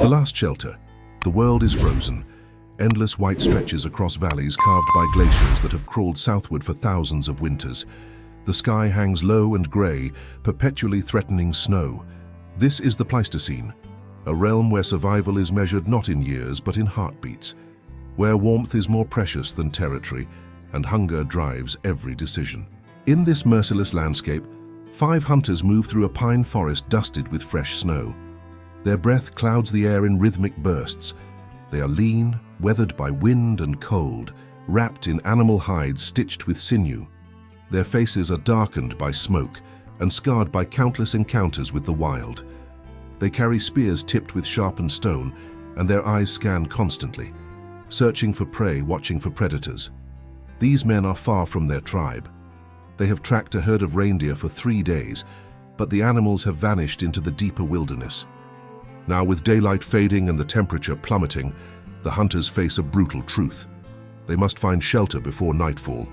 The last shelter. The world is frozen. Endless white stretches across valleys carved by glaciers that have crawled southward for thousands of winters. The sky hangs low and grey, perpetually threatening snow. This is the Pleistocene, a realm where survival is measured not in years but in heartbeats, where warmth is more precious than territory and hunger drives every decision. In this merciless landscape, 5 hunters move through a pine forest dusted with fresh snow. Their breath clouds the air in rhythmic bursts. They are lean, weathered by wind and cold, wrapped in animal hides stitched with sinew. Their faces are darkened by smoke and scarred by countless encounters with the wild. They carry spears tipped with sharpened stone, and their eyes scan constantly, searching for prey, watching for predators. These men are far from their tribe. They have tracked a herd of reindeer for 3 days, but the animals have vanished into the deeper wilderness. Now, with daylight fading and the temperature plummeting, the hunters face a brutal truth. They must find shelter before nightfall,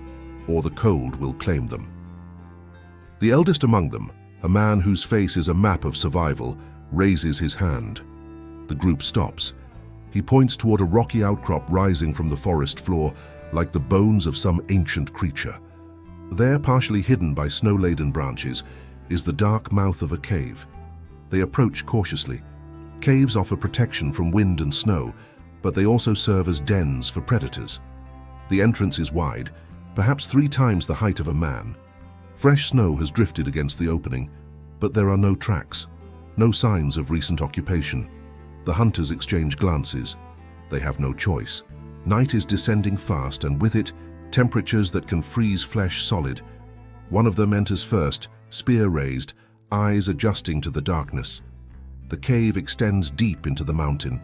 or the cold will claim them. The eldest among them, a man whose face is a map of survival, raises his hand. The group stops. He points toward a rocky outcrop rising from the forest floor, like the bones of some ancient creature. There, partially hidden by snow-laden branches, is the dark mouth of a cave. They approach cautiously. Caves offer protection from wind and snow, but they also serve as dens for predators. The entrance is wide, perhaps 3 times the height of a man. Fresh snow has drifted against the opening, but there are no tracks, no signs of recent occupation. The hunters exchange glances. They have no choice. Night is descending fast, and with it, temperatures that can freeze flesh solid. One of them enters first, spear raised, eyes adjusting to the darkness. The cave extends deep into the mountain.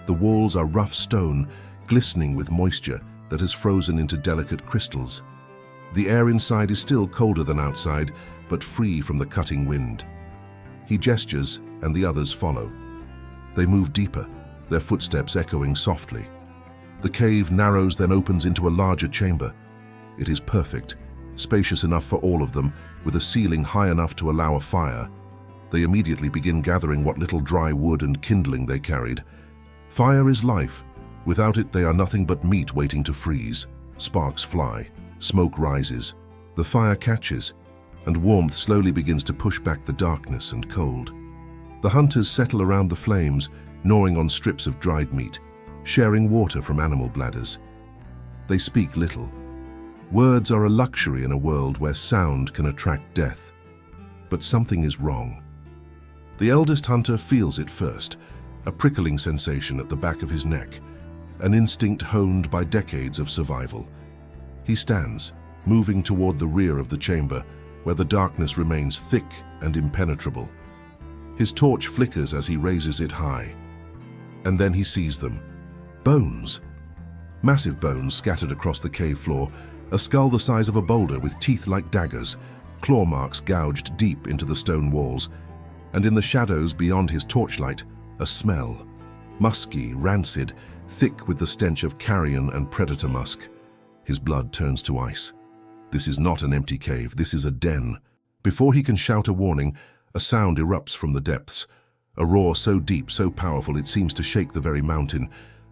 The walls are rough stone, glistening with moisture that has frozen into delicate crystals. The air inside is still colder than outside, but free from the cutting wind. He gestures, and the others follow. They move deeper, their footsteps echoing softly. The cave narrows, then opens into a larger chamber. It is perfect, spacious enough for all of them, with a ceiling high enough to allow a fire. They immediately begin gathering what little dry wood and kindling they carried. Fire is life. Without it, they are nothing but meat waiting to freeze. Sparks fly, smoke rises. The fire catches, and warmth slowly begins to push back the darkness and cold. The hunters settle around the flames, gnawing on strips of dried meat, sharing water from animal bladders. They speak little. Words are a luxury in a world where sound can attract death. But something is wrong. The eldest hunter feels it first, a prickling sensation at the back of his neck, an instinct honed by decades of survival. He stands, moving toward the rear of the chamber, where the darkness remains thick and impenetrable. His torch flickers as he raises it high. And then he sees them. Bones. Massive bones scattered across the cave floor, a skull the size of a boulder with teeth like daggers, claw marks gouged deep into the stone walls, and in the shadows beyond his torchlight, a smell. Musky, rancid, thick with the stench of carrion and predator musk. His blood turns to ice. This is not an empty cave, this is a den. Before he can shout a warning, a sound erupts from the depths. A roar so deep, so powerful, it seems to shake the very mountain.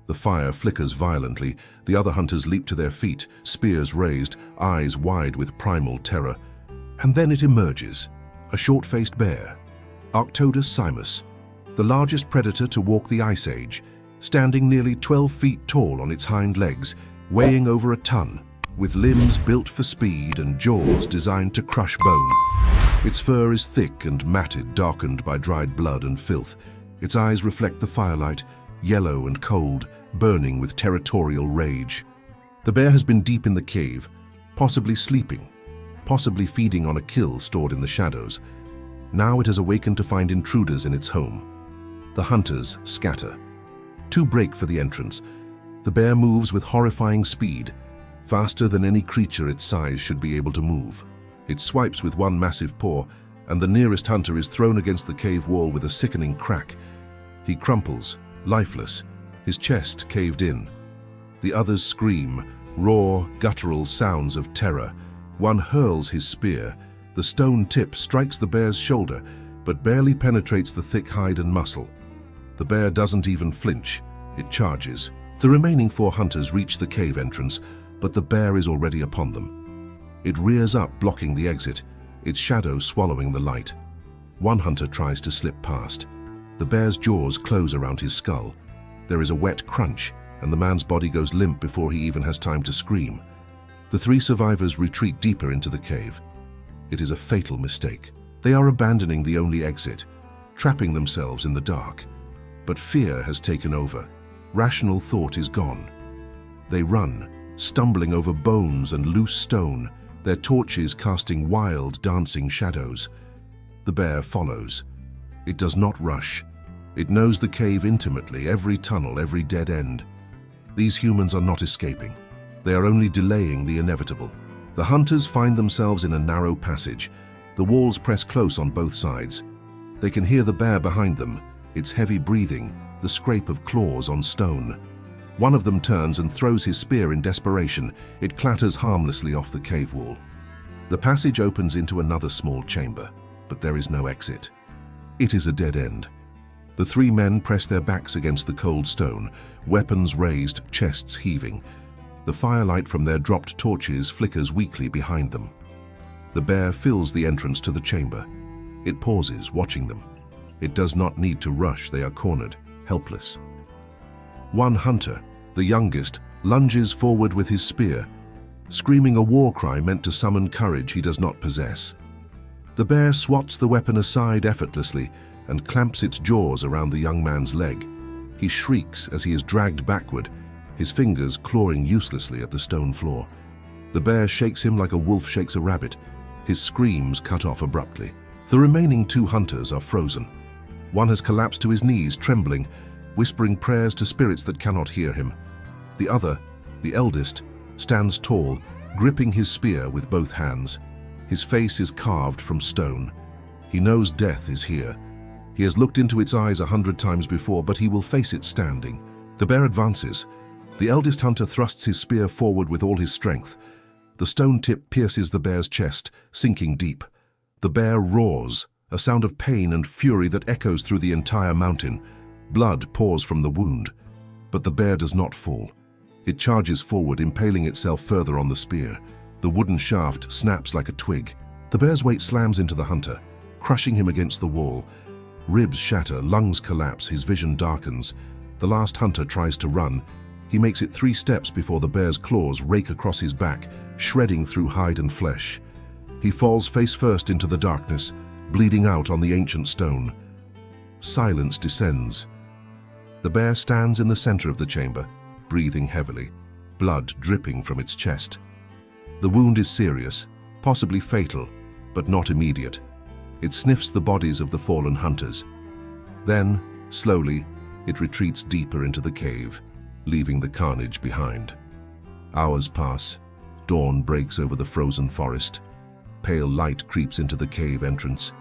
The fire flickers violently. The other hunters leap to their feet, spears raised, eyes wide with primal terror. And then it emerges, a short-faced bear. Arctodus simus, the largest predator to walk the Ice Age, standing nearly 12 feet tall on its hind legs, weighing over a ton, with limbs built for speed and jaws designed to crush bone. Its fur is thick and matted, darkened by dried blood and filth. Its eyes reflect the firelight, yellow and cold, burning with territorial rage. The bear has been deep in the cave, possibly sleeping, possibly feeding on a kill stored in the shadows. Now it has awakened to find intruders in its home. The hunters scatter. 2 break for the entrance. The bear moves with horrifying speed, faster than any creature its size should be able to move. It swipes with one massive paw, and the nearest hunter is thrown against the cave wall with a sickening crack. He crumples, lifeless, his chest caved in. The others scream, raw, guttural sounds of terror. One hurls his spear. The stone tip strikes the bear's shoulder, but barely penetrates the thick hide and muscle. The bear doesn't even flinch. It charges. The remaining 4 hunters reach the cave entrance, but the bear is already upon them. It rears up, blocking the exit, its shadow swallowing the light. One hunter tries to slip past. The bear's jaws close around his skull. There is a wet crunch, and the man's body goes limp before he even has time to scream. The 3 survivors retreat deeper into the cave. It is a fatal mistake. They are abandoning the only exit, trapping themselves in the dark. But fear has taken over. Rational thought is gone. They run, stumbling over bones and loose stone, their torches casting wild, dancing shadows. The bear follows. It does not rush. It knows the cave intimately, every tunnel, every dead end. These humans are not escaping. They are only delaying the inevitable. The hunters find themselves in a narrow passage. The walls press close on both sides. They can hear the bear behind them, its heavy breathing, the scrape of claws on stone. One of them turns and throws his spear in desperation. It clatters harmlessly off the cave wall. The passage opens into another small chamber, but there is no exit. It is a dead end. The 3 men press their backs against the cold stone, weapons raised, chests heaving. The firelight from their dropped torches flickers weakly behind them. The bear fills the entrance to the chamber. It pauses, watching them. It does not need to rush. They are cornered, helpless. One hunter, the youngest, lunges forward with his spear, screaming a war cry meant to summon courage he does not possess. The bear swats the weapon aside effortlessly and clamps its jaws around the young man's leg. He shrieks as he is dragged backward, his fingers clawing uselessly at the stone floor. The bear shakes him like a wolf shakes a rabbit, his screams cut off abruptly. The remaining 2 hunters are frozen. One has collapsed to his knees, trembling, whispering prayers to spirits that cannot hear him. The other, the eldest, stands tall, gripping his spear with both hands. His face is carved from stone. He knows death is here. He has looked into its eyes 100 times before, but he will face it standing. The bear advances. The eldest hunter thrusts his spear forward with all his strength. The stone tip pierces the bear's chest, sinking deep. The bear roars, a sound of pain and fury that echoes through the entire mountain. Blood pours from the wound, but the bear does not fall. It charges forward, impaling itself further on the spear. The wooden shaft snaps like a twig. The bear's weight slams into the hunter, crushing him against the wall. Ribs shatter, lungs collapse, his vision darkens. The last hunter tries to run. He makes it 3 steps before the bear's claws rake across his back, shredding through hide and flesh. He falls face first into the darkness, bleeding out on the ancient stone. Silence descends. The bear stands in the center of the chamber, breathing heavily, blood dripping from its chest. The wound is serious, possibly fatal, but not immediate. It sniffs the bodies of the fallen hunters. Then, slowly, it retreats deeper into the cave, leaving the carnage behind. Hours pass. Dawn breaks over the frozen forest. Pale light creeps into the cave entrance.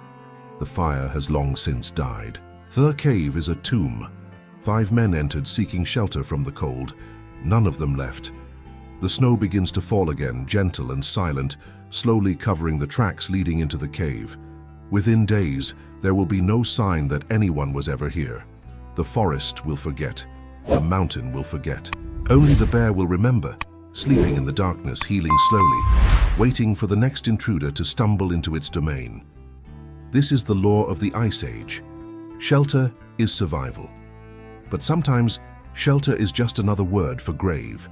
The fire has long since died. The cave is a tomb. 5 men entered seeking shelter from the cold. None of them left. The snow begins to fall again, gentle and silent, slowly covering the tracks leading into the cave. Within days, there will be no sign that anyone was ever here. The forest will forget. The mountain will forget. Only the bear will remember, sleeping in the darkness, healing slowly, waiting for the next intruder to stumble into its domain. This is the law of the Ice Age. Shelter is survival. But sometimes, shelter is just another word for grave.